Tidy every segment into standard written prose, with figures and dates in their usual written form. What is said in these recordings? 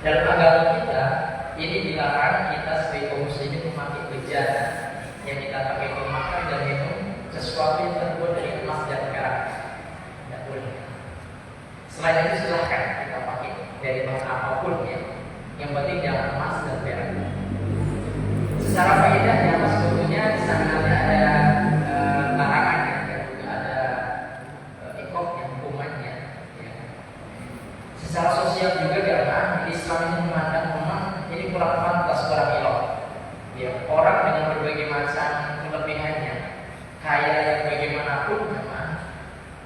dalam agama kita ini dilarang kita sebagai kaum muslimin memakai bejana yang kita pakai untuk makan dan minum sesuatu yang terbuat dari emas dan perak. Tidak boleh. Selain itu silahkan kita pakai dari bahan apapun ya. Yang penting jangan emas dan perak. Secara faedahnya sebetulnya di sana ada larangan dan juga ada ikop yang hukumannya. Ya. Secara sosial juga karena Islam ini memandang memang ini kurang pantas kurang elok. Ya, orang dengan berbagai macam kelebihannya, kaya yang bagaimanapun memang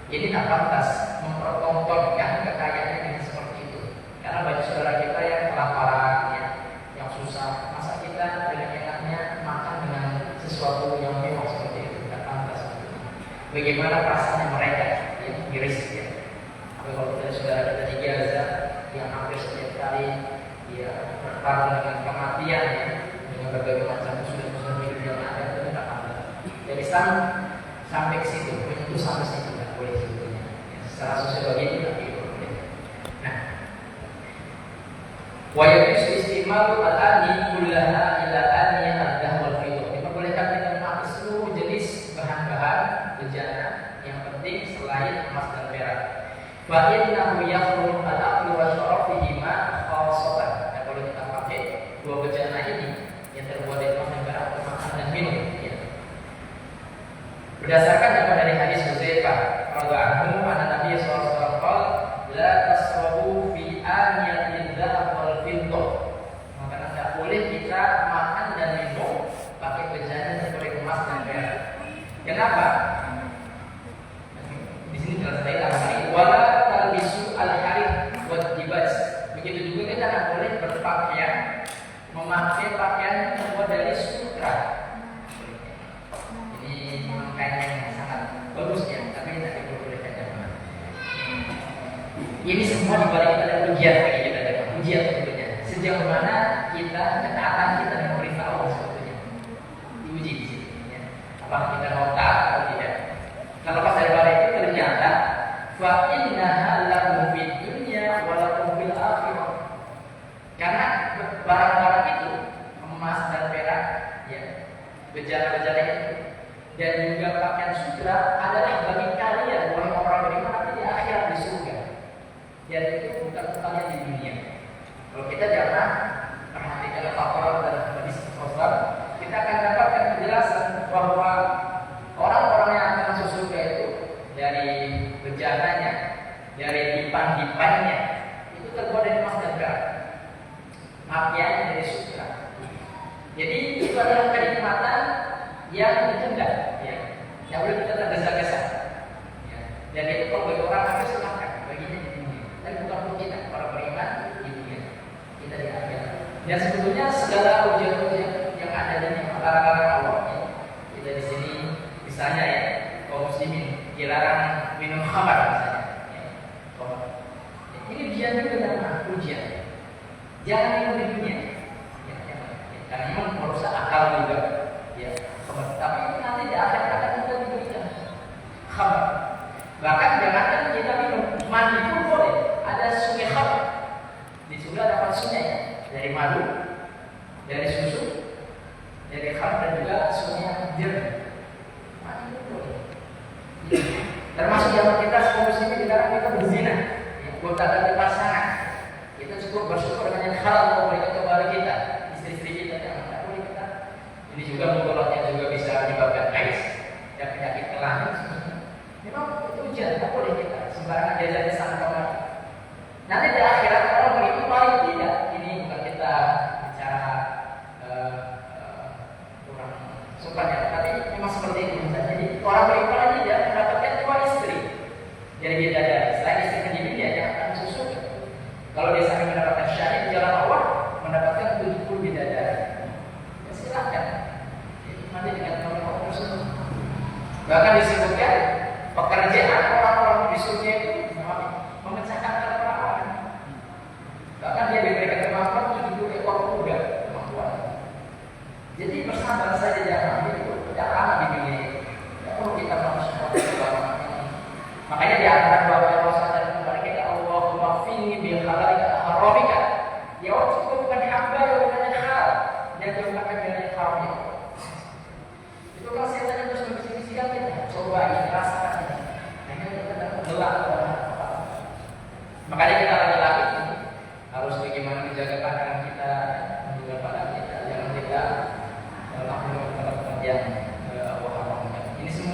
ini tak pantas mempertontonkan kekayaannya dengan seperti itu. Karena banyak saudara kita yang kelaparan, ya, yang susah, masa kita dengan enaknya makan dengan sesuatu yang mewah seperti itu, tak pantas. Bagaimana perasaannya mereka, ya, miris ya. Tapi kalau kita saudara kita di Gaza yang hampir setiap kali dia bertarung dengan kematian ya, dengan berbagai macam muslim-muslim hidup yang ada, itu tidak pantas. Jadi sampai ke situ, menyentuh sampai situ tidak boleh sebetulnya. Ya, secara sosiologi itu tidak boleh. Nah, wa yajuz istimalu al-ani kullaha ila ani al-dah wal fiddah. Diperbolehkan kita memakai seluruh jenis bahan-bahan bejana yang penting selain emas dan perak. Fa innahu yakhruju al-aqlu wa syaraf fihima khawsatan. Dan kalau kita pakai dua bejana ini yang terbuat dari emas dan perak untuk makan dan minum ya. Berdasarkan dapat dari hadis Hudzaifah radhiyallahu anhu, anna Nabi sallallahu alaihi wasallam la tasrabu fi aniyatil dzahab wal fiddah. Maka tidak boleh kita makan dan minum pakai bejana seperti emas dan perak. Kenapa? Di sini jelas sekali lagi wala talbisu al-harir wa dibaj. Begitu juga kita tidak boleh berpakaian memakai pakaian yang terbuat dari sutra. Ini kain yang sangat bagus ya, tapi tidak diperbolehkan jemaah. Ini semua dibalik ada ujian bagi kita jemaah. Ujian sebetulnya. Sejauh mana kita ketaatan kita dengan perintah Allah sebetulnya. Diuji di sini. Ya. Apakah kita mau taat atau tidak? Kalau pas dari balik itu ternyata fa innaha lahum fid dunya wa lahum fil akhirah. Karena barang-barang itu emas dan perak ya, bejana-bejana itu dan juga pakaian sutra adalah bagi kalian wahai orang beriman nanti di akhirat di surga. Dan itu bukan kalian di dunia. Kalau kita jangan perhatikan faktor dalam hadis Rasul, kita akan dapatkan penjelasan bahwa orang-orang yang akan masuk surga itu dari bejananya, dari dipan-dipannya itu terbuat dari emas dan perak. Pakaiannya dari sutra. Jadi itu adalah kenikmatan yang ditunda, ya. Yang boleh kita tergesa-gesa. Ya. Dan itu kalau bagi orang kafir silakan, baginya di dunia. Dan bukan untuk kita, para beriman di dunia. Kita di akhirat. Dan sebetulnya segala ujian-ujian yang ada dan yang larang-larang Allah, ya. Kita di sini, misalnya ya, kaum muslimin dilarang minum khamar misalnya. Ya. Ini ujian juga dalam ujian. Jangan minum di dunia, ya, karena memang merusak akal juga. Ya, tapi nanti di akhirat akan kita diberikan khamar. Bahkan jangankan kita minum, mandi pun boleh. Ada sungai khamar. Di surga dapat sungai dari madu, dari susu, dari khamar dan juga sungai yang jernih. Mandi pun boleh. Termasuk zaman kita kaum muslimin dilarang kita berzina, ya, gonta-ganti pasangan. Kita cukup bersyukur dengan yang halal Allah berikan kepada kita, istri-istri kita yang tidak boleh kita. Ini juga mudorotnya juga bisa menyebabkan AIDS dan penyakit kelamin. Memang itu ujian, tidak boleh kita sembarangan jajan sama kemana. Nanti di akhirat orang beriman paling tidak. Ini bukan kita bicara kurang sopan ya, tapi memang seperti itu. Jadi orang beriman paling tidak mendapatkan 2 istri dari bidadari. Selain istri pendidik dia yang akan susu. Kalau dia sampai mendapatkan syahid di jalan Allah, mendapatkan 70 bidadari. Ya silakan. Jadi mandi dengan nama Allah tersebut. Bahkan disebutkan pekerjaan orang-orang di surga itu memecahkan keperawan. Bahkan dia diberikan kemampuan 70 ekor kuda kemampuan. Jadi bersabar saja jangan itu tidak lama di dunia. Tidak perlu kita manusia. Makanya di antara doa Rasul dan kepada kita Allahumma fini bil halalika haramika. Ya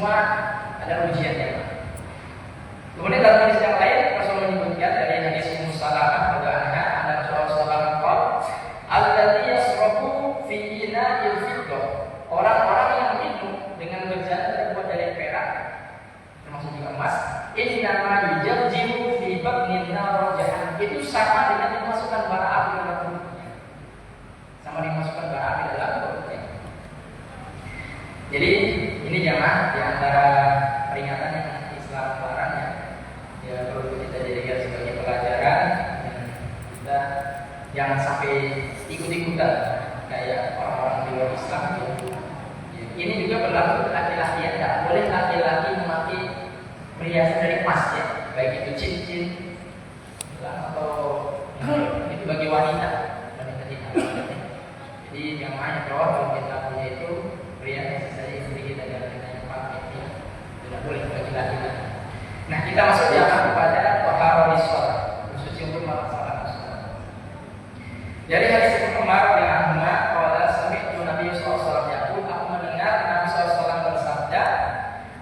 semua ada ujiannya. Kemudian dalam hadis yang lain Rasulullah menyebutkan dari hadis Ummu Salamah radhiyallahu anha, anna Rasulullah sallallahu alaihi wasallam alladzi yasrabu fi ina'il fiddah. Orang-orang yang minum dengan bejana terbuat dari perak termasuk juga emas, innama yujarjiru fi batnin nar jahannam. Itu sama dengan dimasukkan bara api dalam perutnya. Sama dimasukkan bara api dalam perutnya. Jadi ini jamaah di antara peringatan yang Islam larang ya perlu kita jadikan sebagai pelajaran dan kita jangan sampai ikut-ikutan kayak orang-orang di luar Islam ya. Ini juga berlaku untuk laki-laki ya, tidak boleh laki-laki memakai perhiasan dari emas ya, baik itu cincin atau itu bagi wanita tidak. Jadi jamaah yang kalau kita punya itu perhiasan saja istri kita jangan kita yang pakai ya. Tidak boleh bagi laki-laki. Nah kita masuk jamaah kepada taharah sholat, bersuci untuk melaksanakan sholat. Dari hadis Ibnu Umar yang Ahmad qala sami'tu Nabi sallallahu alaihi wasallam yaqul, aku mendengar Nabi sallallahu alaihi wasallam bersabda,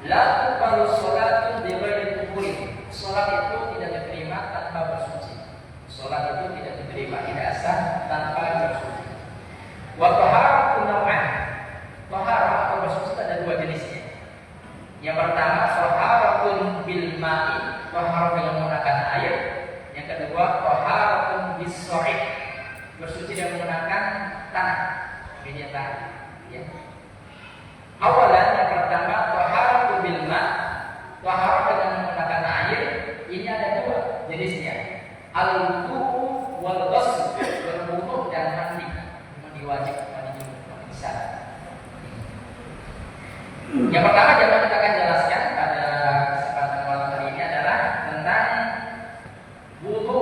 la tuqbalu sholatu bi ghairi tuhur. Salat itu tidak diterima tanpa bersuci. Salat itu tidak diterima, tidak sah tanpa bersuci. Wa taharatu naw'an. Taharah atau bersuci ada dua jenisnya. Yang pertama taharatun bil ma'i, taharah dengan menggunakan air. Yang kedua taharatun bis sa'id, bersuci dengan menggunakan tanah, media tanah ya. Awalan yang pertama taharatu bil ma', taharah dengan menggunakan air. Ini ada dua jenisnya, al-wudu wal ghusl, berwudu dan mandi. Mandi wajib, mandi bisa. Yang pertama yang kita akan jelaskan pada kesempatan malam hari ini adalah tentang wudu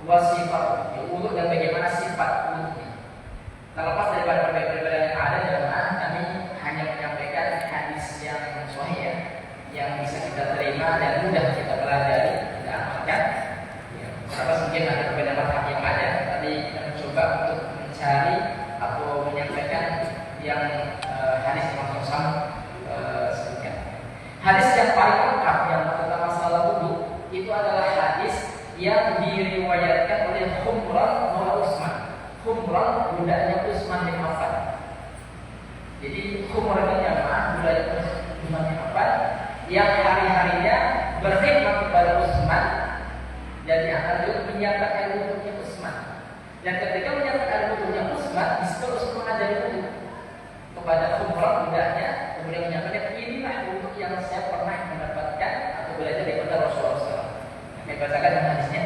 wasifat, wudu dan bagaimana sifat wudunya. Terlepas daripada perbedaan yang ada jemaah, kami hanya menyampaikan hadis yang sahih ya, yang bisa kita terima dan mudah kita pelajari, kita amalkan. Ya, terlepas mungkin ada perbedaan mazhab yang ada, tapi kita mencoba untuk mencari atau menyampaikan yang hadis yang sama. Hadis yang paling lengkap yang tentang masalah wudu itu adalah hadis yang diriwayatkan oleh Humran Maula Utsman. Humran budaknya Utsman bin Affan. Jadi Humran ini jamaah budaknya Utsman bin Affan yang hari-harinya berkhidmat kepada Utsman dan yang juga menyiapkan air wudhunya Utsman. Dan ketika menyiapkan air wudhunya Utsman, disuruh Utsman mengajari wudhu kepada Humran budaknya, kemudian menyampaikan inilah wudhu yang saya pernah mendapatkan atau belajar daripada Rasulullah SAW. Saya bacakan dalam hadisnya.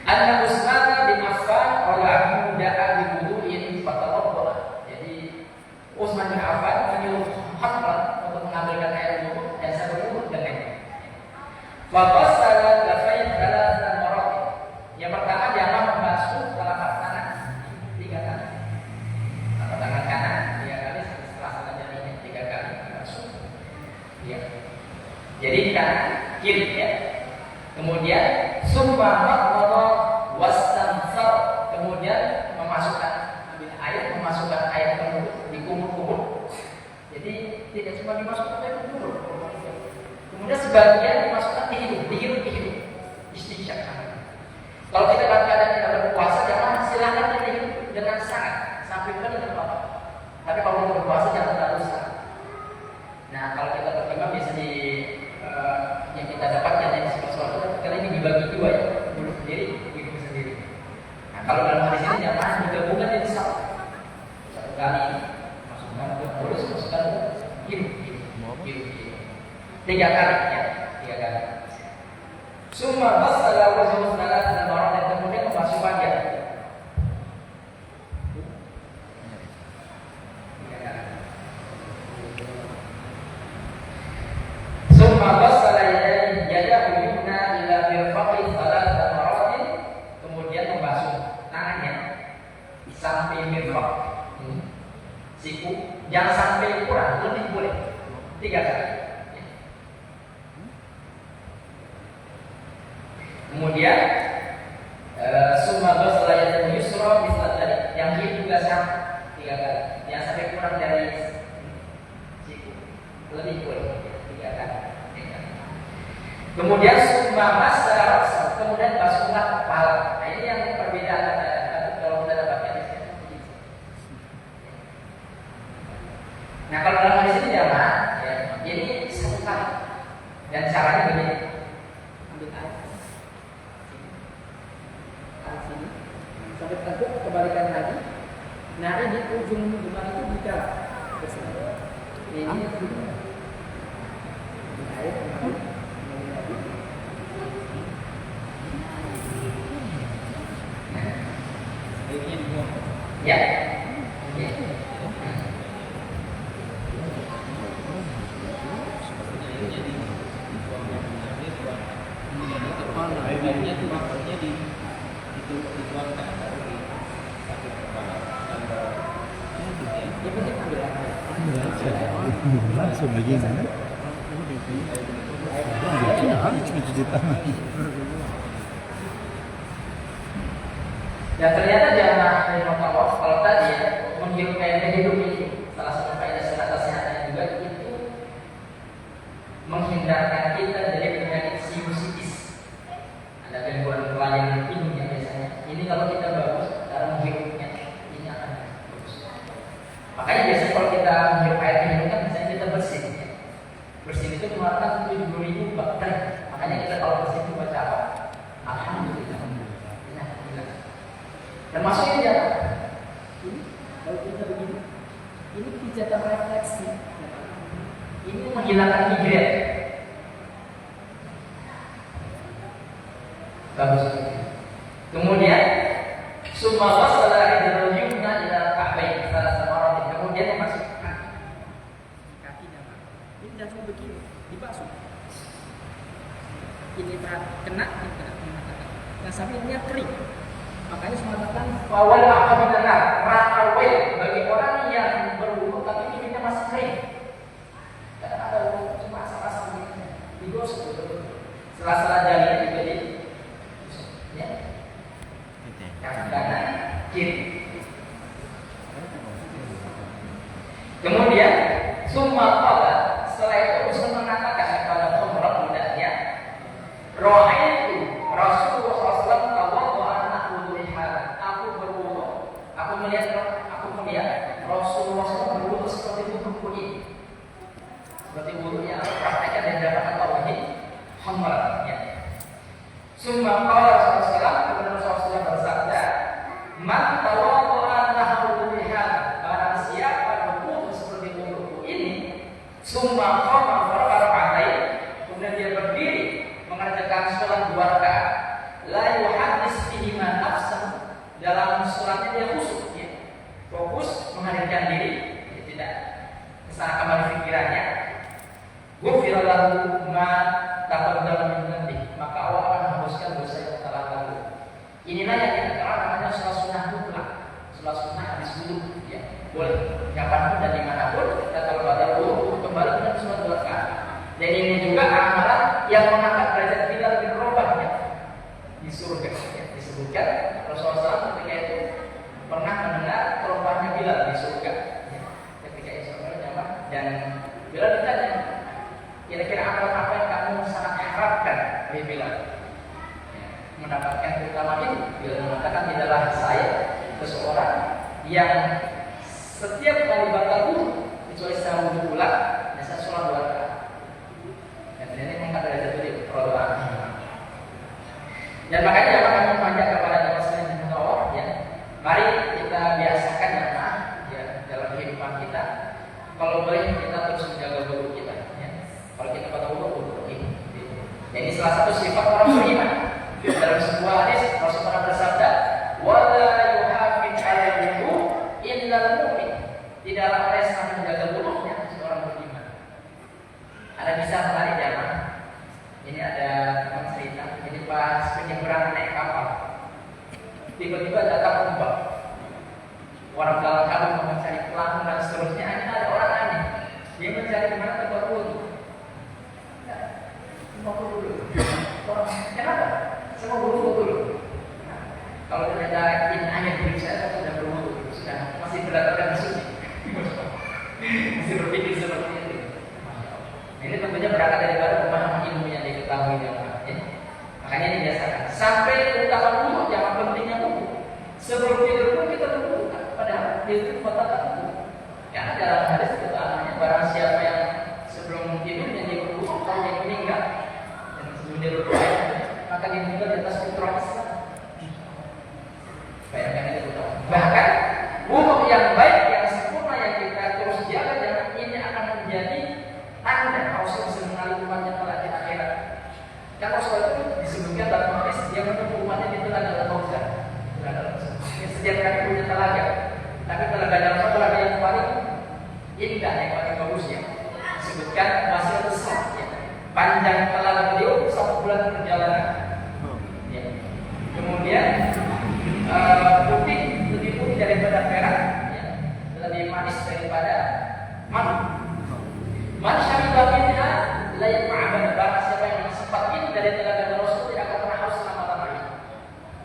Anna Utsman bin Affan radhiyallahu da'a bi wudu'in fatawadda. Jadi Utsman bin Affan menyuruh Humran untuk mengambilkan air wudhu dan saya berwudhu dengannya. Fa qasala lafayt thalathan marat. Yang pertama dia membasuh telapak tangan 3 kali. Telapak tangan kanan 3 kali setelah salat jarinya 3 kali dibasuh. Ya. Jadi kanan kiri ya. Kemudian summa madmada wastansar, kemudian memasukkan ambil air, memasukkan air ke mulut di kumur-kumur. Jadi tidak cuma dimasukkan ke mulut. Kemudian sebagian dimasukkan ke hidung, dihirup. Istinsyaq. Kalau kita dalam keadaan tidak berpuasa, jangan silakan dihirup dengan sangat sampai benar tidak apa-apa. Tapi kalau kita berpuasa jangan terlalu sangat. Nah, kalau kita pertimbang biasanya yang kita dapatkan dari sesuatu kali ini dibagi 2 ya, mulut sendiri, hidung sendiri. Nah, kalau dalam hadis ini jangan digabungkan jadi satu kali masukkan ke mulut, masukkan ke hidung. 3 kali ya, 3 kali. Summa basala wajhahu dan marah dan kemudian membasuh wajah. 3 kali. Summa basala yadahu yumna ila mirfaqi thalatha maratin, kemudian membasuh tangannya sampai mirfaq. Siku jangan sampai kurang, lebih boleh 3 kali. Kemudian summa basala yadahu yusra misal tadi, yang kiri juga sama 3 kali. Jangan sampai kurang dari siku. lebih boleh 3 kali. Kemudian summa masa, kemudian basuhlah kepala. Nah, ini yang perbedaan kalau kita dapatkan di sini. Nah, kalau dalam hadis ini jamaah, ya, ini 1 kali. Dan caranya begini. Ambil air. Sini. Sampai teguk kebalikan lagi. Nah, di ujung jumlah itu bicara. Ini air. Ya. Langsung lagi sana. Cuma cuci tangan. Dan ternyata jamaah rahimahullah, kalau tadi ya, menghirup air hidup ini salah satu faedah sehat juga itu menghindarkan kita dari penyakit sinusitis. Ada gangguan pelayanan hidung yang biasanya. Ini kalau kita bagus cara menghirupnya, ini akan bagus. Makanya biasanya kalau kita menghirup air hidup kan biasanya kita bersin. Ya. Bersin itu mengeluarkan 70.000 bakteri. Makanya kita kalau bersin itu baca apa? Alhamdulillah. Termasuk ini ya, ini kalau kita begini, ini pijatan refleksi, ini menghilangkan migren. Bagus. Kemudian, summa wasala ridal yumna ila ka'bayn salah samaratin. Kemudian memasukkan kaki dan ini langsung begini, dibasuh. Ini kena. Nah, sampai ini kering. Makanya sematakan awal akan benar rakawai bagi orang yang berwudu tapi ini masih kering. Kadang ada wudu cuma asal-asal begini, digosok sela-sela jari juga di, ya. Kaki kanan, kiri. Kemudian summa qala, setelah itu Rasul mengatakan kepada pemuda mudanya, ra'aitu Rasulullah SAW aku melihat Rasulullah SAW berwudu seperti wudu ini, seperti wudu yang prakteknya dan dapatkan tauhid hamar. Ya. Summa qala Rasulullah SAW bersabda, man tawadda'a nahwu bihadza, barang siapa berwudu seperti wudu ini, summa qama farqa rak'atain, kemudian dia berdiri mengerjakan salat 2 rakaat, la yuhaddis bihi ma nafsahu, dalam sholatnya dia khusyuk, ya. Fokus menghadirkan diri, ya, tidak kesana kembali pikirannya. Ghufira lahu ma taqaddama min dhanbi, maka Allah akan menghapuskan dosa yang telah lalu. Inilah yang kita kenal namanya sholat sunnah mutlak, sholat sunnah habis wudu, ya. Boleh kapanpun dan dimanapun kita kalau ada wudu kembali dengan sholat 2 rakaat. Dan ini juga amalan yang mengangkat derajat Bilal bin Rabah, ya, di surga, ya. Disebutkan Rasulullah SAW ketika itu pernah mendengar kerompaknya Bilal di surga, ya. Ketika Isra Mi'raj, dan Bilal ditanya, kira-kira apa yang kamu sangat harapkan dari Bilal, ya, mendapatkan keutamaan ini? Bilal mengatakan, tidaklah saya seseorang yang setiap kali batal wudu kecuali saya wudu ulang dan saya sholat 2 rakaat. Dan ini mengangkat derajat beliau. Dan makanya kami mengajak kepada muslim dan Allah, ya, mari kita biasakan ya, dalam kehidupan kita. Kalau boleh kita terus menjaga wudu kita, ya. Kalau kita pada wudu ini. Jadi salah satu sifat orang beriman. Dalam sebuah hadis Rasulullah bersabda, "Wala yuhafid 'ala wudu illa al-mu'min." Tidaklah ada yang menjaga wudunya seorang beriman. Ada bisa menarik jamaah. Ini ada teman cerita. Jadi pas penyeberangan naik kapal, tiba-tiba datang ombak. Orang dalam kapal mau mencari pelampung dan seterusnya. Ini ada orang aneh. Dia mencari di mana tempat wudu. Mau wudu dulu. Kenapa? Saya mau wudu dulu. Nah, kalau ternyata ini hanya diri saya sudah berwudu, sudah masih berdasarkan suci, masih berpikir seperti itu.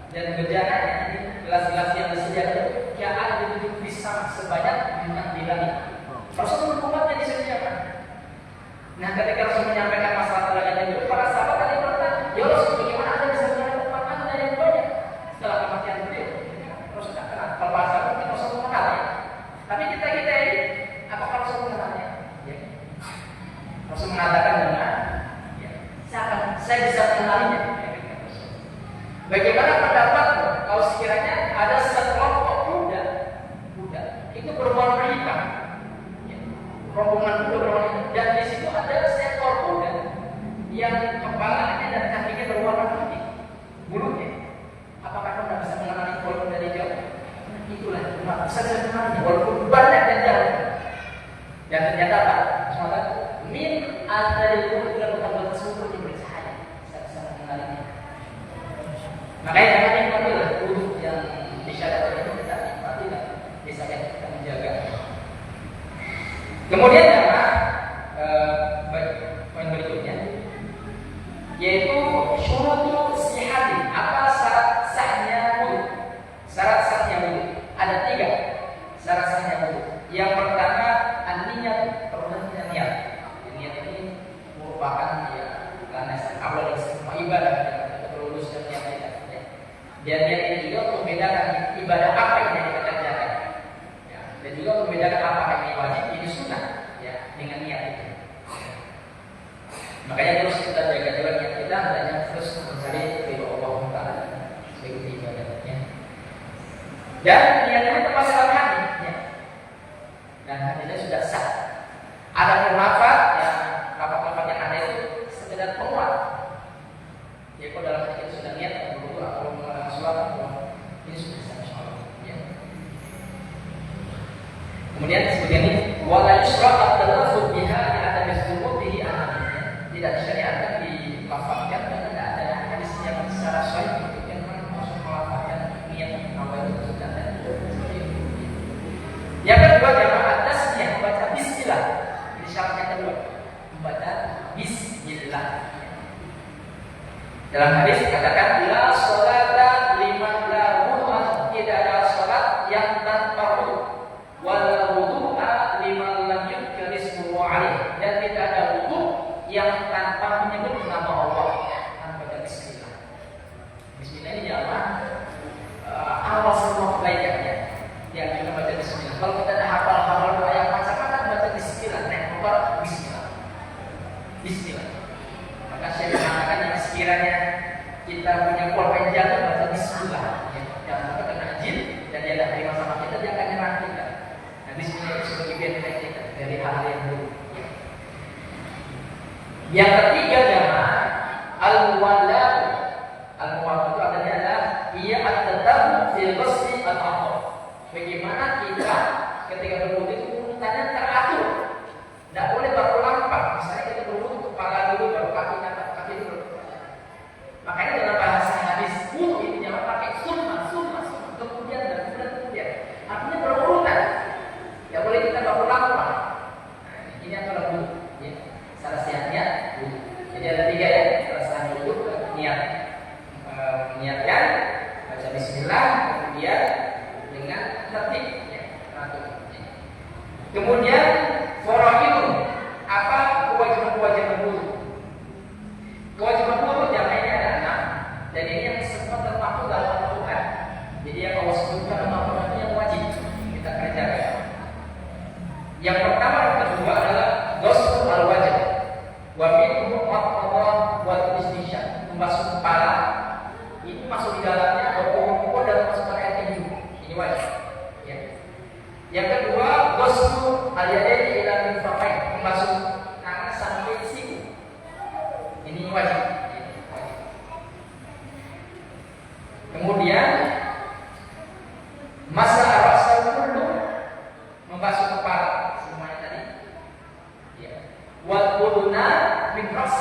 Dan bejananya ini gelas-gelas yang disediakan yang ada di tujuh pisang sebanyak 6 dilani. Rasul umatnya disediakan. Nah, ketika Rasul menyampaikan masalah derajat itu, para sahabat tadi bertanya, ya Rasul, bagaimana Anda bisa mendapat umat Anda yang banyak setelah kematian beliau? Rasul tidak kenal. Kalau para sahabat mungkin Rasul mengenal ya. Tapi kita ini, apakah Rasul mengenalnya? Ya. Rasul mengatakan dengan, ya, saya bisa mengenalinya. Bagaimana pendapatmu kalau sekiranya ada sekelompok kuda itu berwarna hitam, ya, rombongan kuda berwarna hitam, dan di situ ada seekor kuda yang kepalanya dan kakinya berwarna putih, mulutnya. Apakah kamu bisa mengenali walaupun dari jauh? Itulah cuma bisa mengenalinya walaupun banyak dan jauh. Dan ternyata apa? Semata min al-dari kuda bukan tersebut diberi cahaya. Saya bisa mengenalinya. Makanya jangan nikmatilah wudhu yang disyariatkan itu kita nikmatilah, bisa kita menjaga. Kemudian poin berikutnya yaitu syurutu sihati. Apa syarat sahnya wudhu? Syarat sahnya wudhu ada 3 syarat sahnya wudhu. Yang pertama an-niyat, perlunya niat. Niat ini merupakan landasan awal dari semua ibadah yang terlulus dan niat. Dan niat ini juga membedakan ibadah apa yang kita kerjakan, ya, dan juga membedakan apa yang wajib, ini sunnah, ya, dengan niat itu. Makanya terus kita jaga juga niat kita, hendaknya terus mencari ridho Allah Taala sebagai ibadahnya. Dan niat ini termasuk dalam hati, ya. Dan hatinya sudah sah. Ada lafaz yang lafaz yang ada itu sekedar penguat. Ya, kalau dalam hati kita sudah niat berwudu atau mengadakan sholat, ini sudah sah insyaallah. Ya. Kemudian disebutkan ini wala yusra at-talaffuz biha li adami thubuti anamnya. Tidak disyariatkan dilafazkan dan tidak ada hadis yang secara sahih yang maksud melafazkan niat awal itu dan seperti itu. Yang kedua jamaah tasmiyah, membaca bismillah. Ini syaratnya kedua, membaca bismillah. Dalam hadis dikatakan la sholata liman la wudu'a, tidak ada salat yang tanpa wudu, wala wudu'a liman lam yudhkar ismuhu alaih, dan tidak ada wudu yang tanpa menyebut nama Allah, tanpa baca bismillah. Bismillah ini jamaah awal semua kebaikannya. Yang kita baca bismillah. Kalau kita ada hafal doa yang macam-macam, baca bismillah, bismillah. Bismillah. Maka saya mengatakan yang sekiranya kita punya pulpen jaga baca bismillah, ya. Jangan sampai kena jin dan dia tidak terima sama kita, dia akan nyerang kita. Nah, bismillah itu sebagai benteng kita dari hal yang buruk. Ya. Yang ketiga jamaah al-muwala. Al-muwala itu artinya adalah ia at-tatabu fil ghusli al-athar. Bagaimana kita ketika berwudu itu urutannya teratur. Tidak boleh berulang-ulang. Misalnya kita berwudu kepala dulu baru kaki dulu. Makanya dalam bahasa hadis wudu itu jangan pakai sunnah, kemudian. Artinya berurutan. Tidak boleh kita berulang-ulang. Nah, ini adalah wudu. Ya. Salah sehatnya wudu. Jadi ada 3 ya. Salah sehatnya wudu, niat, niatkan, baca bismillah, kemudian dengan tertib, ya, teratur. Ya. Kemudian faraidun, apa kewajiban wudu? Kewajiban wudu jamanya ada 6, dan ini yang semua termaktub dalam Al-Quran. Jadi yang Allah sebutkan dalam Al-Quran yang wajib kita kerjakan. Yang pertama dan kedua adalah ghusl al-wajh, wa minhu al-qadha wa al-istinshaq, membasuh kepala. Ini masuk di dalamnya pokok-pokok dan masuk air tinju. Ini wajib. Ya. Yang kedua ghusl al-yadaini ila al-mirfaqain, membasuh tangan sampai siku. Ini wajib. Kemudian masa ra'sa kullu, membasuh kepala semuanya tadi. Ya. Wal udhuna min ras,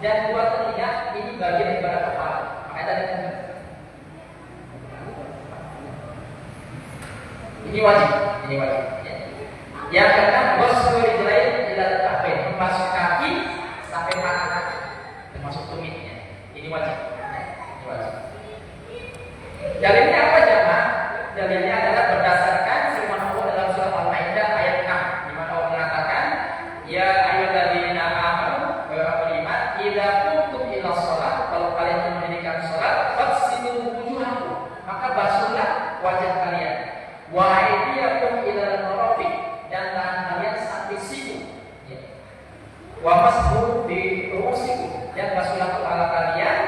dan 2 telinga, ini bagian daripada kepala. Makanya tadi ini wajib. Ya. Yang keenam ghusl rijlain ila al-ka'bain, membasuh kaki sampai mata kaki, termasuk tumitnya. Ini wajib. Ya. Ini wajib. Dalilnya apa jemaah? Dalilnya adalah berdasarkan firman Allah dalam surat Al-Maidah ayat 6, di mana Allah mengatakan, ya ayyuhalladzina amanu wa beriman, idza qumtum ila shalah, kalau kalian mendirikan salat, faghsilu wujuhakum, maka basuhlah wajah kalian, wa aydiyakum ila al-marafiq, dan tangan kalian sampai siku, ya. Wa mashu bi ru'usikum, dan basuhlah kepala kalian,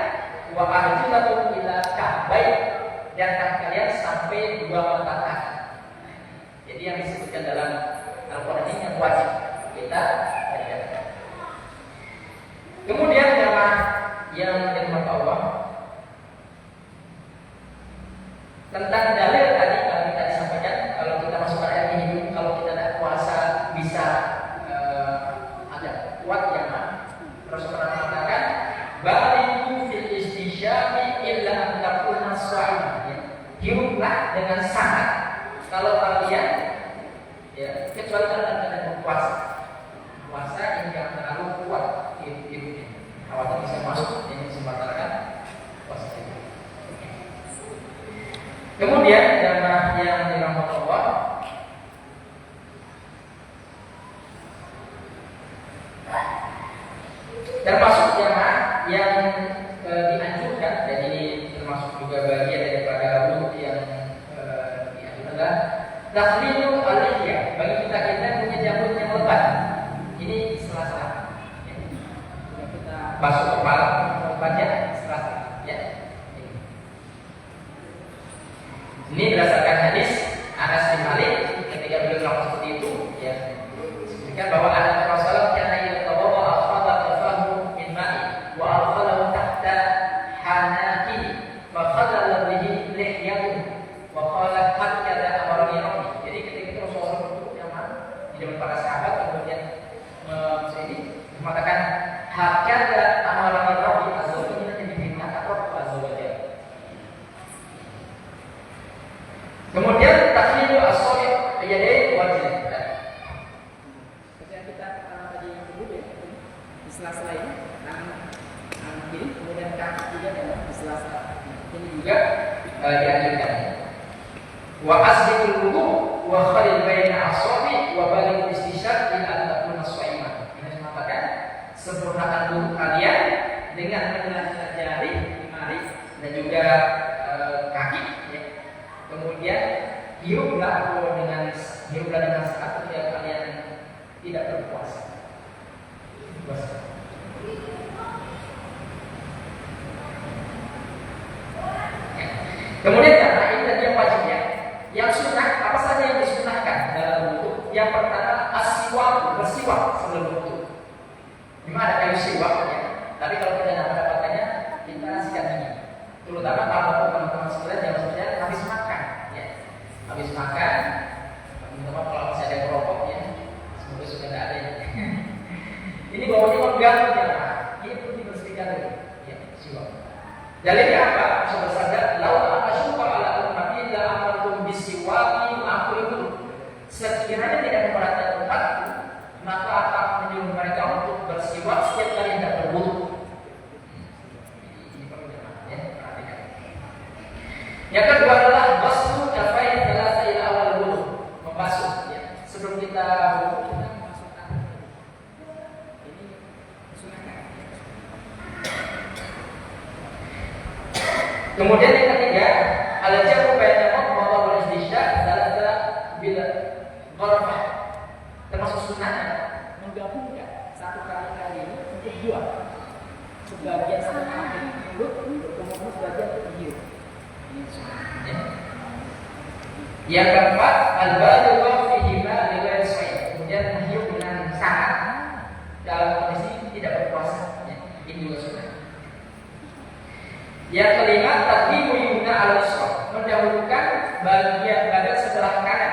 wa arjulakum ila ka'bayn, dan kaki kalian sampai dua mata kaki. Jadi yang disebutkan dalam Al-Quran ini yang wajib kita kerjakan. Kemudian jemaah yang dirahmati Allah, tentang dalil tadi kalau kita disampaikan, kalau kita masuk ayat ini, kalau kita tidak puasa bisa ada kuat jemaah. Rasulullah mengatakan, baliku fil istisyabi illa an takuna sha'iman. Hiruplah dengan sangat kalau kalian, ya, kecuali kalian tidak berpuasa. Puasa yang jangan terlalu kuat hirupnya. Khawatir bisa masuk yang membatalkan puasa itu. Kemudian jamaah yang dirahmati Allah, termasuk jamaah yang dianjurkan, jadi termasuk juga bagian daripada wudhu yang dianjurkan, tahlilul aliyah, bagi kita punya jambut yang lebat. Ini sela-sela, ya. Kita basuh kepala, lebatnya sela-sela, ya. Ini berdasarkan hadis Anas bin Malik ketika beliau melakukan seperti itu, ya. Disebutkan bahwa ada Rasulullah yang para sahabat kemudian mengatakan hakada amalan Rabbi azza wa jalla, yang diperintahkan Rabb azza wa jalla. Kemudian tahlil as-sabi' yadayn wal jilad. Ketika kita tadi yang dulu ya, di sela-sela ini tangan kiri, kemudian kaki juga dalam di sela-sela. Ini juga dianjurkan. Wa asbiqul wudu wa khalil baina asabi wa baligh istishaq ila an takuna sha'iman. Ini mengatakan sempurnakan wudu kalian dengan menjelaskan jari, jemari dan juga kaki, ya. Kemudian hiruplah dengan sangat ketika kalian tidak berpuasa. Ya. Kemudian karena ini tadi yang wajib, ya. Yang sunnah, apa saja yang disunahkan dalam wudhu? Yang pertama asyiwak, bersiwak sebelum wudhu. Memang ada kayu siwak, ya. Tapi kalau kita tidak mendapatkannya, kita sikat gigi. Terutama kalau teman-teman sekalian yang maksudnya habis makan, ya. Habis makan, teman-teman kalau masih ada yang merokok, ya. Semoga sudah tidak ada. Ini baunya mengganggu, ya. Ini perlu dibersihkan dulu, ya, siwak. Dalilnya apa? Rasul bersabda, "Lau asyqa ala ummati la amartum bisiwaki ma'qulun." Sekiranya tidak memberatkan umatku, maka akan menyuruh mereka untuk bersiwak setiap kali hendak berwudu. Ini perlu diperhatikan. Yang kedua adalah ghuslu kafain thalatha ila awal wudu, membasuh, ya. Sebelum kita wudu, kita memasukkan. Ini sunahnya. Kemudian yang ketiga, al-jamu baina maqbah wal istishaq dalam bila gharfah. Termasuk sunnahnya menggabungkan satu kali ini untuk dua. Sebagian setengah mulut, kemudian sebagian hidup. Ini sunnahnya. Yang keempat, al-baligh fihi ma li ghairi sha'i. Kemudian menghirup dengan sangat dalam kondisi tidak berpuasa. Ini juga sunnah. Yang kelima, taqdimu yumna al-yusra, mendahulukan bagian badan sebelah kanan.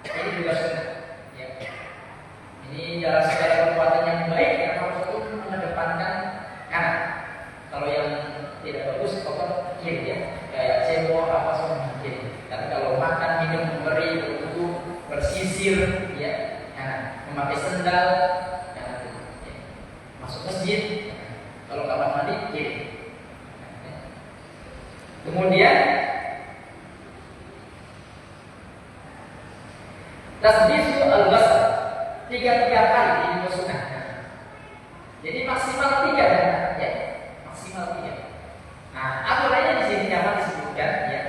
Ini juga sunnah, ya. Ini dalam segala perbuatan yang baik yang harus itu mengedepankan kanan. Kalau yang tidak bagus, kotor kiri, ya. Kayak cebok apa semua kiri. Tapi kalau makan, minum, memberi, berwudu, bersisir, ya, kanan. Memakai sendal, kanan. Ya. Masuk masjid, kalau kamar mandi kiri. Kemudian Tasbihu al-basar 3 kali ini sunnah. Jadi maksimal 3 ya. Maksimal 3. Nah, aturannya di sini yang disebutkan ya.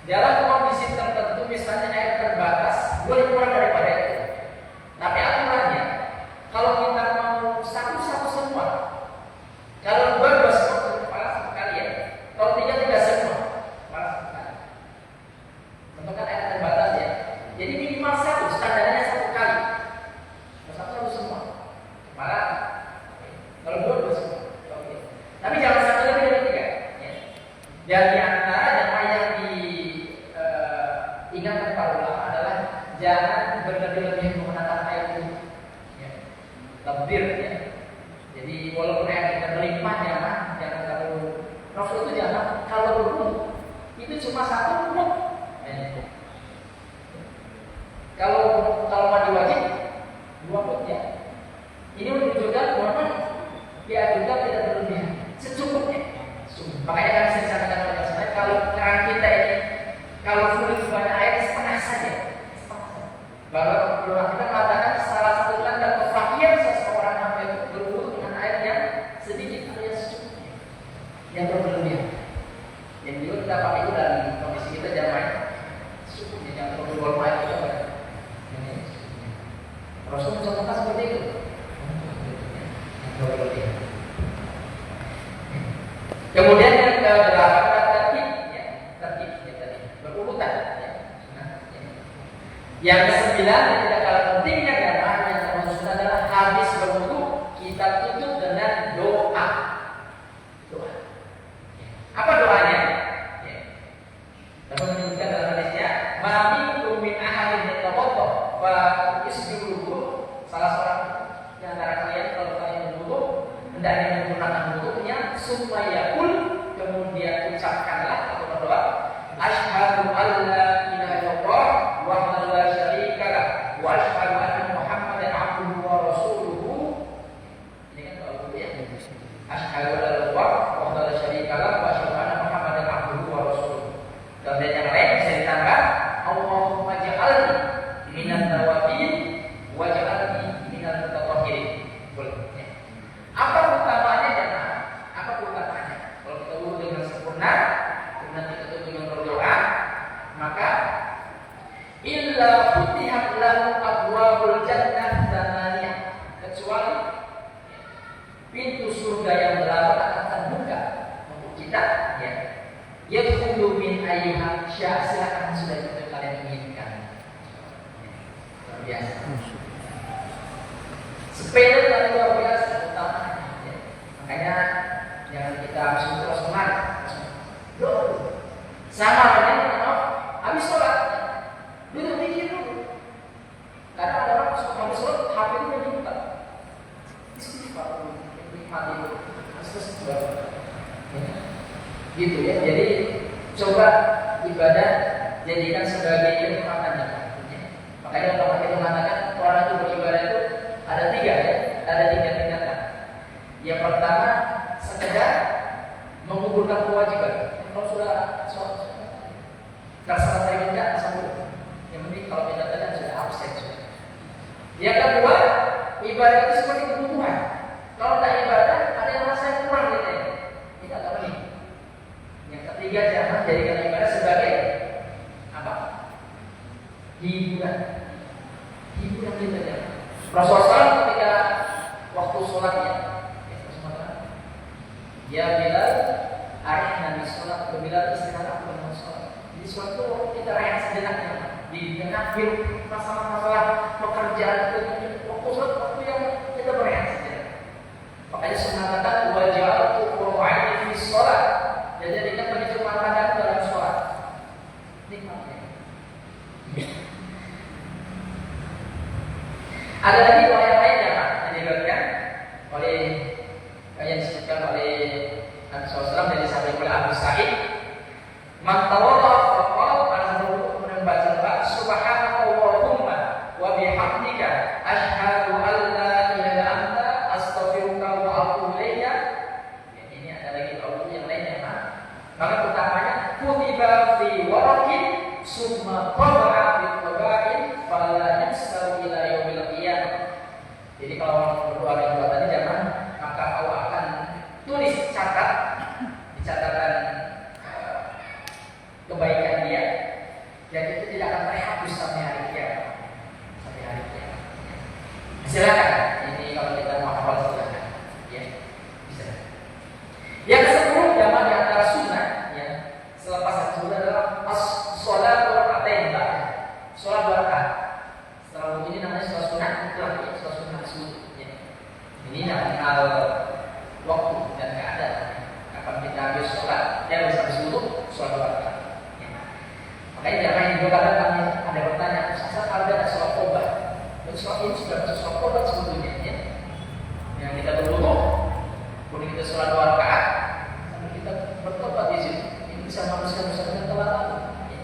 Dalam kondisi tertentu misalnya air terbatas boleh kurang daripada itu. Tapi aturannya kalau kita mau satu semua, kalau 2 semua kepala sekali ya. Kalau 3 semua kepala sekali. Tentukan air terbatas ya. Jadi minimal 1, standarnya 1 kali. Satu semua kepala. Kalau 2 semua. Oke. Tapi jangan satu lebih dari 3 ya. Dan di antara yang ingatkan para ulama adalah jangan berlebih-lebihan menggunakan air itu. Ya. Lebih ya. Jadi walaupun air kita melimpah jangan terlalu. Rasul itu jangan kalau berwudu itu cuma 1 menit. Ya. Kalau mandi wajib 2 menit ya. Ini menunjukkan bahwa dianjurkan tidak berlebihan, secukupnya. Makanya kan saya sampaikan kepada saya kalau keran kita ini kalau fluid banyak air setengah saja. Bahwa ulama kita mengatakan salah satu tanda kefakiran seseorang hamba itu berwudu dengan air yang sedikit atau yang secukupnya, yang berlebihan. Yang juga kita pakai itu dalam kondisi kita jamaah secukupnya, yang terlalu luar air kita banyak. Rasul mencontohkan seperti itu. Yang berlebihan. Kemudian yang ke-8 tertib tadi berurutan ya. Yang ke-9 yang tidak kalah pentingnya jamaah yang termasuk adalah habis berwudu kita tutup dengan doa. Apa doanya? Ya. Dapat menyebutkan dalam hadisnya, "Ma'minkum min ahadin yatawadda fa yusbihu." Salah seorang di antara kalian kalau kalian berwudu hendaknya menggunakan wudunya supaya kemudian ucapkanlah atau berdoa, asyhadu alla ilaha illallah wahdahu la syarika lah wa asyhadu anna Muhammadan abduhu wa rasuluhu. Ini kan doa wudu ya. Asyhadu alla ilaha illallah wahdahu la syarika lah wa asyhadu anna Muhammadan abduhu wa rasuluhu. Dan yang lain bisa ditambah, Allahumma ja'alni minat tawabin wa ja'alni minat mutatahhirin. Boleh. Apa utamanya jemaah? Apa utamanya? Kalau kita wudu dengan sempurna, kemudian kita tutup dengan berdoa, maka illa futihat lahu abwabul jannah tsamaniyah, kecuali pintu surga yang 8 akan terbuka untuk kita ya. Yadkhulu min ayyiha syaa, silakan sudah itu kalian inginkan. Luar biasa. Sepeda dan luar biasa utamanya ya. Makanya jangan kita terus semangat. Sama halnya habis sholat duduk mikir dulu. Karena ada orang habis sholat HP itu dibuka. Istighfar dulu, nikmati dulu. Gitu ya. Jadi coba ibadah jadikan sebagai kenikmatan ya. Makanya ulama kita mengatakan orang itu beribadah itu ada 3 ya, ada 3 tingkatan. Yang pertama sekedar mengumpulkan kewajiban. Kalau sudah sholat, terserah saya tidak sambung. Yang penting kalau tidak ada sudah absen sudah. Yang kedua ibadah itu seperti kebutuhan. Kalau tidak ibadah ada yang merasa kurang gitu ya. Ini agak penting. Yang ketiga jangan jadikan ibadah sebagai apa? Hiburan. Hiburan kita ya. Rasulullah ketika waktu sholatnya, ya Bilal, arihna di sholat, Bilal istirahat aku dengan sholat. Di sholat itu kita rehat sejenak ya. Di tengah masalah pekerjaan itu, waktu sholat waktu yang kita berehat sejenak. Makanya sunnah kata wajah qur'ani fi sholat. Jadi kita bagi cuma pandangan dalam sholat. Nikmatnya. Ada lagi doa yang lain ya Pak, yang diberikan oleh yang disebutkan oleh Nabi SAW dan disampaikan oleh Abu Sa'id. Man tawadda faqala pada satu kemudian baca subhanallahumma wa bihamdika asyhadu an la ilaha illa anta astaghfiruka wa atubu ilaika. Ini ada lagi doa yang lain ya Pak. Maka utamanya kutiba fi waraqin summa qada'a bi qada'in fala dan itu tidak akan terhapus sampai hari kiamat. Sampai hari kiamat. Silakan. Ini kalau kita mau hafal silakan. Ya, bisa. Yang ke-10 jamaah di antara sunnah ya selepas sunnah adalah as-sholat rakaatain ba'da. Sholat 2 rakaat. Setelah ini namanya sholat sunnah mutlak ya, sholat sunnah sunnah ya. Ini mengenal waktu dan keadaan. Kapan kita habis sholat, dia habis wudu, sholat 2 rakaat. Ya. Makanya jamaah yang juga kadang kami ada pertanyaan, Ustaz ada sholat qobliyah. Dan sholat ini sudah sholat qobliyah sebetulnya ya. Yang kita berwudu, kemudian kita sholat 2 rakaat, sampai kita bertobat di sini. Ini bisa manusia yang telah lalu. Ya.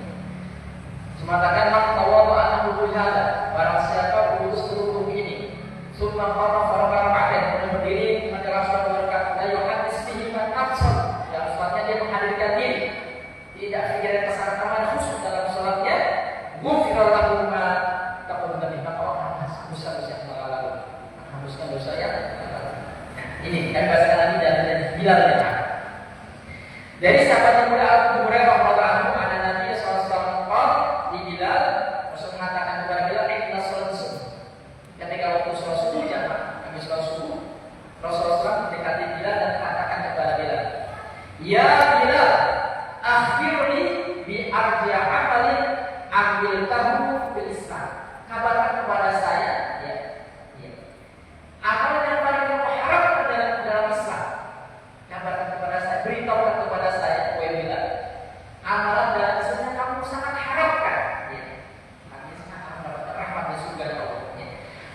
Sematakan mak tawadhu anhu bihada, barang siapa berwudu seluruh ini, summa qama farqa raka'atain, kemudian berdiri menjalankan sholat 2 rakaat, la yuhaddis bihi man nafsan, yang sholatnya dia menghadirkan diri, tidak pikiran kesalahan khusus dalam sholatnya, ghufira lahu ma taqaddama min dosa-dosa yang telah lalu, menghapuskan dosa yang telah lalu. Nah, ini kami bacakan lagi dari Bilal bin Abi. Dari sahabat yang mulia Abu Hurairah radhiyallahu anhu, ada Nabi sallallahu alaihi wasallam di Bilal, Rasul mengatakan kepada Bilal, "Inna sholat subuh." Ketika waktu sholat subuh jamaah, kami sholat subuh, Rasulullah SAW mendekati Bilal dan mengatakan kepada Bilal, "Ya Bilal, akhirni bi arja amalin ambiltahu bil Islam." Kabarkan kepada saya, ya, amalan yang paling kamu harapkan dalam Islam. Kabarkan kepada saya, beritahukan kepada saya, wahai Bilal, amalan dalam Islam yang kamu sangat harapkan. Ya, artinya sangat mendapatkan rahmat dan surga dari Allah. Ya.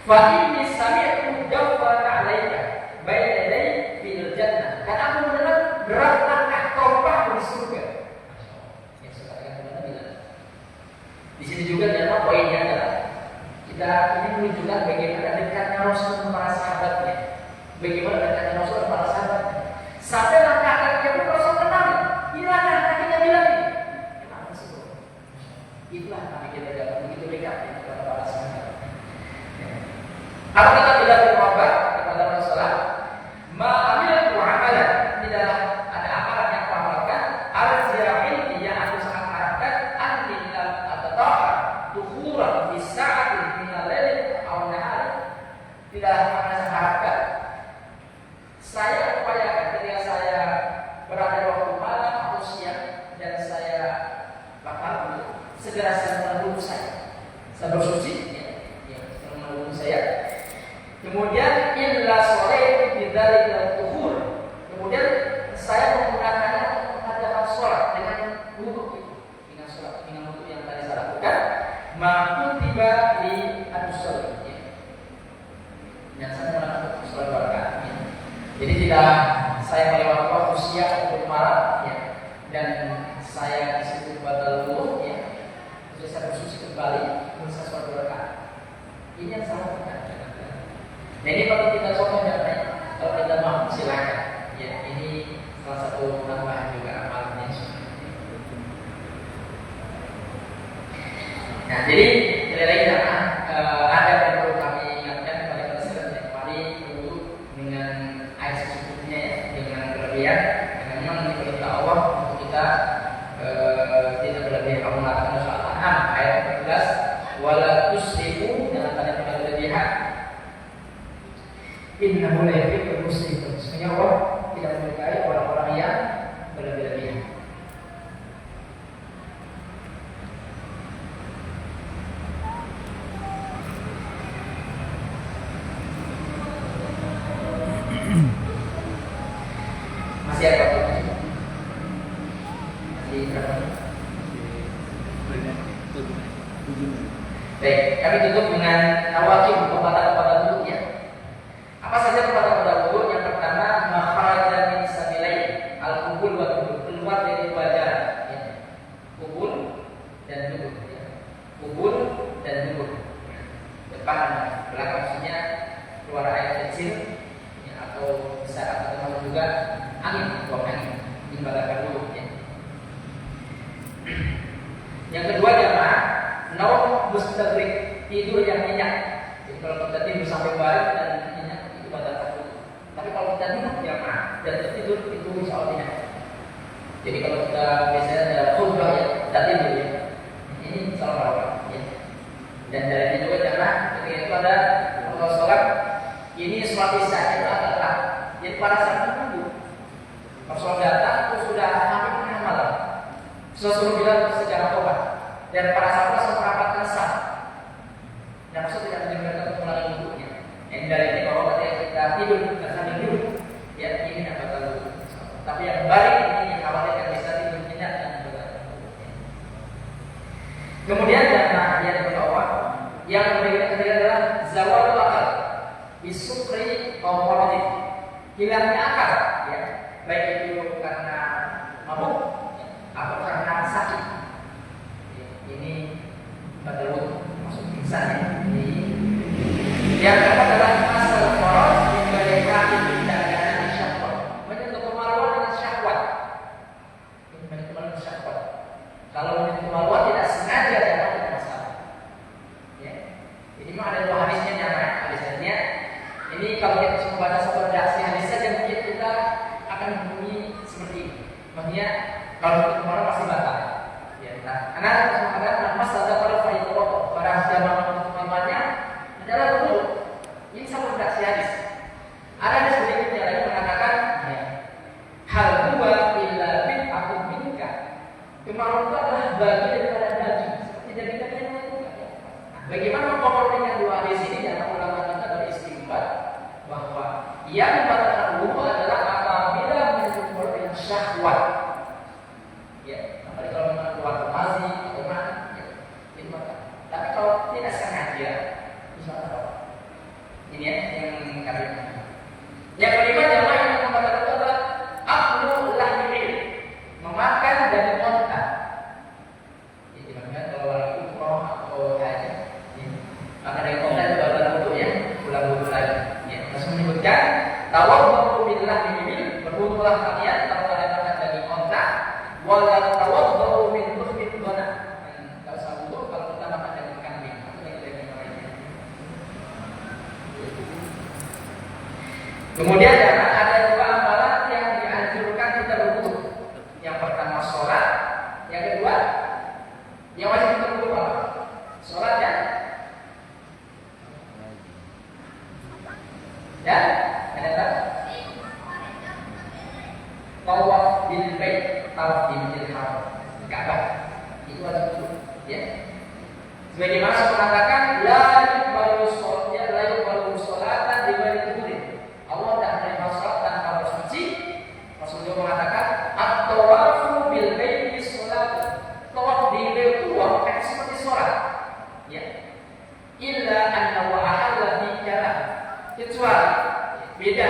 Fa inni sami'tu jawfan 'alaika baina yaday fil jannah. Dan aku mendengar gerak langkah topah di surga. Ya, saudara kepada Bilal. Di sini juga ada poinnya adalah kita ini menunjukkan bagaimana dekatnya Rasul dengan para sahabatnya, bagaimana dekatnya Rasul dengan para sahabatnya. Sampai langkah kakinya pun Rasul kenal. Ini langkah kakinya Bilal ini. Kenapa sih? Itulah kami kita dapat begitu dekat kepada para sahabat. Apa kata Bilal bin Rabah kepada Rasulullah? Ma'amiltu amalan, tidaklah ada amalan yang aku amalkan al-zira'il yang aku sangat harapkan an-nilal at-tahar tuhuran di saat minal-lail aw nahar. Tidaklah akan saya harapkan, saya upayakan ketika saya berada di waktu malam atau siang dan saya bakal segera saya menuju saya bersuci ya menuju saya. Kemudian illa sholaitu bidzalika tuhur. Kemudian saya menggunakannya untuk mengerjakan sholat dengan wudu, dengan sholat dengan wudu yang tadi saya lakukan. Maka tiba di adusol, ya. Dan saya menggunakan untuk sholat 2 rakaat. Ya. Jadi tidak saya melewati waktu siang atau malam, ya. Dan saya di situ batal wudu, ya. Terus saya bersuci kembali, kemudian saya sholat 2 rakaat. Ini yang saya lakukan. Nah ini perlu kita coba ya, kalau kita mau silakan. Ya ini salah satu tambahan juga amalnya. Nah jadi sekali lagi ada yang perlu kami ingatkan kepada kita sekalian yang kembali dulu dengan air secukupnya ya, dengan berlebihan. Karena memang ini perintah Allah untuk kita tidak berlebihan. Kamu mengatakan soal Al-An'am ayat 14, wala tusrifu, jangan kalian berlebihan. Innahu la yuhibbul musrifin. Sesungguhnya Allah tidak menyukai orang-orang yang berlebihan. Masih ada waktu? Masih berapa? Baik, kami tutup dengan nawakib pepatah-pepatah dulu ya. Apa saja pepatah-pepatah wudu? Yang pertama, makharajan min sabilain, al-qubul wa dubur, keluar dari dua jalan, ya. Qubul dan dubur, ya. Qubul dan dubur. Ya. Depan belakang maksudnya keluar air kecil, ya, atau besar atau termasuk juga angin, buang angin di belakang wudu, ya. Yang kedua jamaah, naum mustadrik, tidur yang nyenyak. Jadi kalau kita tidur sampai balik dan nyenyak itu batal wudu. Tapi kalau kita tidur jamaah dan tertidur itu insya Allah tidak. Jadi kalau kita biasanya ada khutbah ya, kita tidur ya. Ini Dan dari juga karena ketika itu ada kalau sholat ini sholat isya itu agak telat. Jadi pada saat menunggu Rasul datang itu sudah hampir tengah malam. Rasul bilang secara tobat dan para sahabat langsung merapatkan saf. Dan Rasul tidak mendengarkan untuk melalui wudhunya. Yang dari ini bahwa ketika kita tidur kita sambil tidur, ya ini tidak bakal wudhu. Tapi yang baik ini yang khawatirkan bisa tidur nyenyak dan juga. Kemudian yang kedua yang berikutnya ketiga adalah zawal akal, bisukri atau politik, hilangnya akal, ya baik itu karena mabuk atau karena sakit. Ya, ini badalun maksud pingsan ya. Yang keempat adalah asal koror mereka tidak ada syahwat, menyentuh kemaluan dengan syahwat. Menyentuh kemaluan dengan syahwat. Kalau menyentuh kemaluan tidak sengaja dapat tidak masalah. Ya, ini mah ada dua hadisnya nyamai hadisnya. Ini kalau kita cuma baca satu redaksi hadis saja mungkin kita akan menghubungi seperti ini. Maksudnya kalau menyentuh kemaluan pasti batal. Ya, nah, karena ada masalah pada faidah pada zaman menyentuh kemaluannya adalah betul. Ini sama redaksi hadis. Ada hadis berikutnya lagi mengatakan, ya, hal huwa illa bid'atun minka. Kemaluan itu adalah bagian daripada daging, seperti daging-daging yang lain. Nah, bagaimana mempengaruhi dua hadis ini? Dan ulama kita beristimbat bahwa yang membatalkan wudu adalah apabila menyentuh dengan syahwat. Ya, apalagi kalau memang keluar mazi atau mani, ya, itu batal. Tapi kalau tidak sengaja, ini ya yang kami. Yang kelima jamaah yang membatalkan itu adalah aklu lahmil, memakan daging unta. Jadi maksudnya kalau lagi umroh atau haji, makan daging unta itu batal wudu ya, pulang wudu lagi. Ya, Rasul menyebutkan tawaddu billah bibil, berwudulah kalian kalau kalian makan daging unta, wala tawaddu min luhmid ghanam. Kalau usah wudu kalau kita makan daging kambing atau daging lainnya. Kemudian ada dua amalan yang dianjurkan kita berwudu. Yang pertama sholat, yang kedua yang wajib kita berwudu apa? Sholat ya. Ya, ada tawaf bil bait, tawaf di Masjidil Haram, Ka'bah. Itu wajib wudu, ya. Sebagaimana saya mengatakan la yuqbalu sholat, la yuqbalu sholatan di ghairi wudu. Allah tidak menerima salat tanpa bersuci. Rasulullah mengatakan at-tawafu bil baiti sholat. Tawaf di bait itu bukan seperti sholat. Ya. Illa anna wa ahalla bi kalam. Kecuali beda.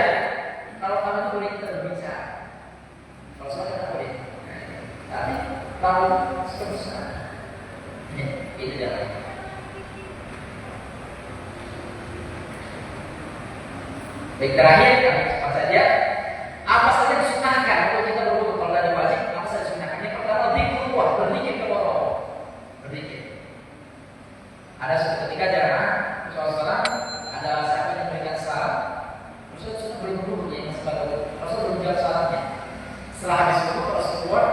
Kalau kamu itu boleh kita berbicara. Kalau sholat tidak boleh. Tapi kalau seperti sholat, ya, itu jalan. Baik, terakhir kami cepat saja. Apa saja disunahkan untuk kita berwudu kalau ada wajib? Apa saja disunahkan? Yang pertama dzikrullah, berzikir kepada Allah. Berzikir. Ada suatu ketika jamaah Rasulullah ada sahabat yang memberikan salam. Rasul sudah berwudu yang sebagai Rasul belum jawab salamnya. Setelah habis wudu Rasul keluar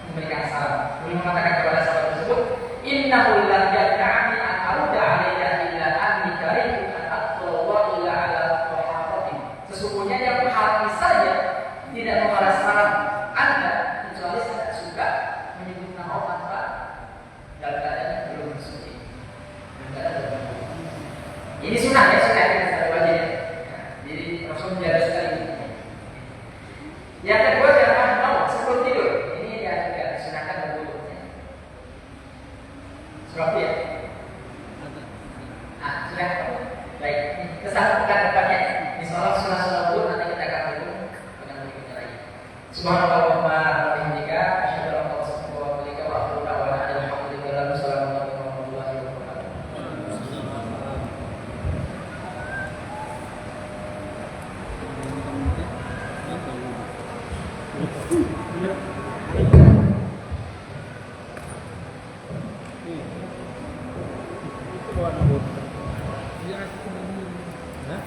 memberikan salam. Beliau mengatakan kepada sahabat tersebut, "Innahu lam yad'ani an arudda 'alayya illa anni karitu an atwa ila 'ala sesungguhnya yang menghalangi saja tidak membalas salam Anda kecuali saya tidak suka menyebut nama Allah tanpa dalam keadaan belum bersuci. Ini sunnah ya, sunnah yang tidak wajib ya. Jadi Rasul menjaga sekali. Yang kedua jangan mau sebelum tidur. Ini ya juga disunahkan berwudu. Sebab ya. Nah, sudah baik. Kesalahan depannya. Insyaallah sunnah wudu nanti kita akan bertemu dengan berikutnya lagi. Subhanallah wa bihamdika asyhadu an la ilaha illa anta wa atubu ilaik. Wassalamualaikum warahmatullahi Hah?